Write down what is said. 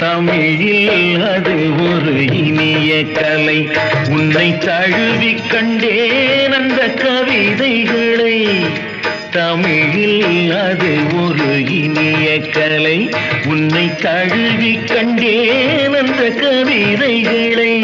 தமிழில் அது ஒரு இனிய கலை. உன்னை தழுவி கண்டேன் அந்த கவிதைகளை. தமிழில் அது ஒரு இனிய கலை. உன்னை தழுவி கண்டேன் அந்த கவிதைகளை.